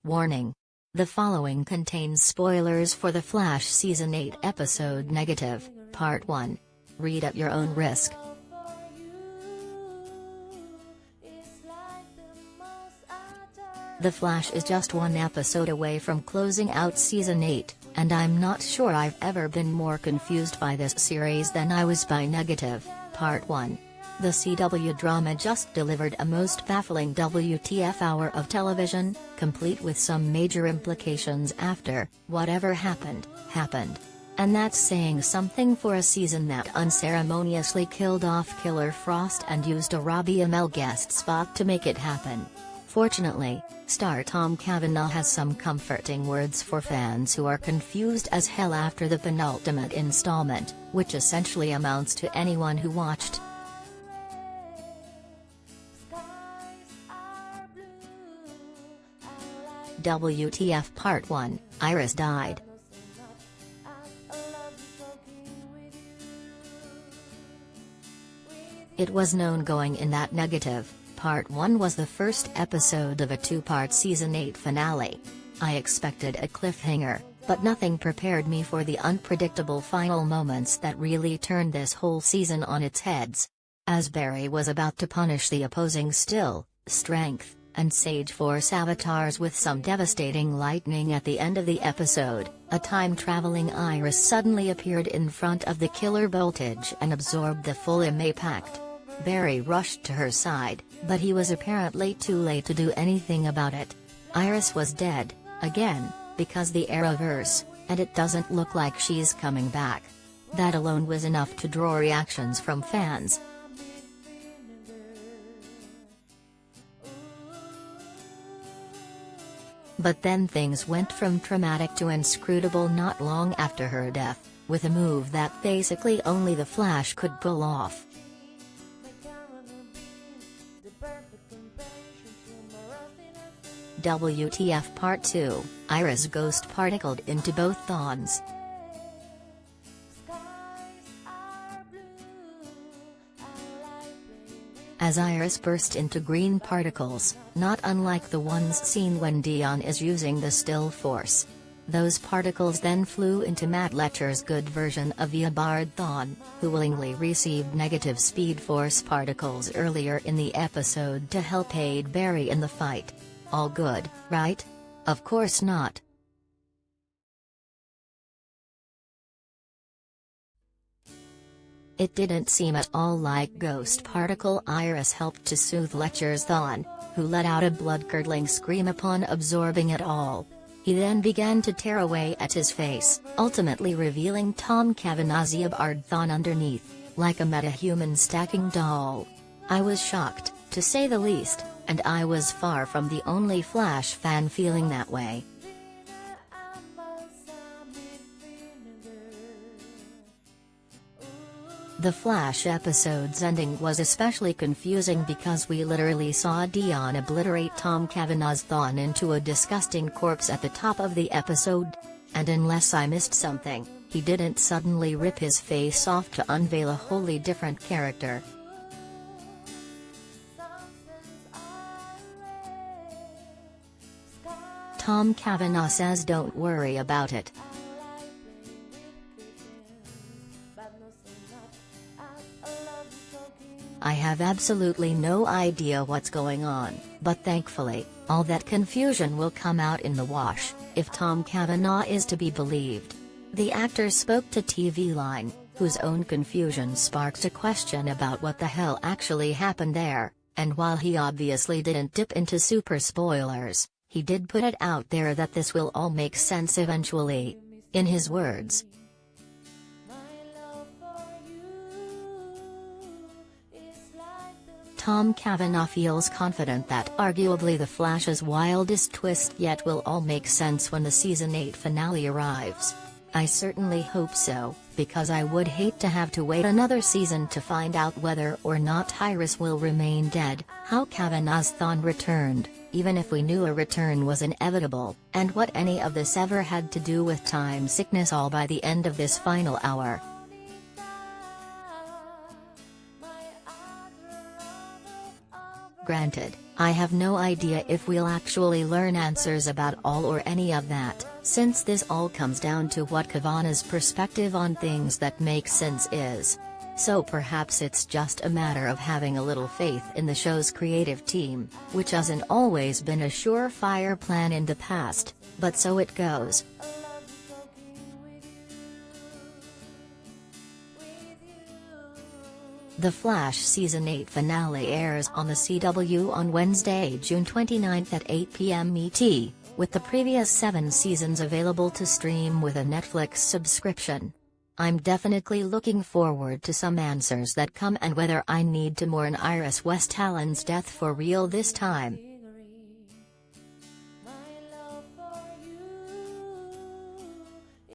Warning. The following contains spoilers for The Flash Season 8 Episode Negative, Part 1. Read at your own risk. The Flash is just one episode away from closing out Season 8, and I'm not sure I've ever been more confused by this series than I was by Negative, Part 1. The CW drama just delivered a most baffling WTF hour of television, complete with some major implications after whatever happened, happened. And that's saying something for a season that unceremoniously killed off Killer Frost and used a Robbie Amell guest spot to make it happen. Fortunately, star Tom Cavanagh has some comforting words for fans who are confused as hell after the penultimate installment, which essentially amounts to anyone who watched. WTF Part 1, Iris died. It was known going in that Negative, Part 1 was the first episode of a two-part Season 8 finale. I expected a cliffhanger, but nothing prepared me for the unpredictable final moments that really turned this whole season on its heads. As Barry was about to punish the opposing Still, Strength, and Sage Force avatars with some devastating lightning at the end of the episode, a time-traveling Iris suddenly appeared in front of the killer Voltage and absorbed the full impact. Barry rushed to her side, but he was apparently too late to do anything about it. Iris was dead, again, because the Arrowverse, and it doesn't look like she's coming back. That alone was enough to draw reactions from fans. But then things went from traumatic to inscrutable not long after her death, with a move that basically only the Flash could pull off. WTF Part 2, Iris ghost particled into both Dawns. As Iris burst into green particles, not unlike the ones seen when Dion is using the Still Force. Those particles then flew into Matt Letcher's good version of Bard Thawne, who willingly received negative Speed Force particles earlier in the episode to help aid Barry in the fight. All good, right? Of course not. It didn't seem at all like ghost particle Iris helped to soothe Letcher's Thawne, who let out a blood-curdling scream upon absorbing it all. He then began to tear away at his face, ultimately revealing Tom Cavanagh's Bard Thawne underneath, like a metahuman stacking doll. I was shocked, to say the least, and I was far from the only Flash fan feeling that way. The Flash episode's ending was especially confusing because we literally saw Dion obliterate Tom Cavanagh's Thawne into a disgusting corpse at the top of the episode. And unless I missed something, he didn't suddenly rip his face off to unveil a wholly different character. Tom Cavanagh says don't worry about it. I have absolutely no idea what's going on, but thankfully, all that confusion will come out in the wash, if Tom Cavanagh is to be believed. The actor spoke to TV Line, whose own confusion sparked a question about what the hell actually happened there, and while he obviously didn't dip into super spoilers, he did put it out there that this will all make sense eventually. In his words, Tom Cavanagh feels confident that arguably the Flash's wildest twist yet will all make sense when the Season 8 finale arrives. I certainly hope so, because I would hate to have to wait another season to find out whether or not Iris will remain dead, how Cavanagh's Thawne returned, even if we knew a return was inevitable, and what any of this ever had to do with time sickness, all by the end of this final hour. Granted, I have no idea if we'll actually learn answers about all or any of that, since this all comes down to what Cavanagh's perspective on things that make sense is. So perhaps it's just a matter of having a little faith in the show's creative team, which hasn't always been a surefire plan in the past, but so it goes. The Flash Season 8 finale airs on the CW on Wednesday, June 29 at 8 p.m. ET, with the previous 7 seasons available to stream with a Netflix subscription. I'm definitely looking forward to some answers that come and whether I need to mourn Iris Westhalen's death for real this time.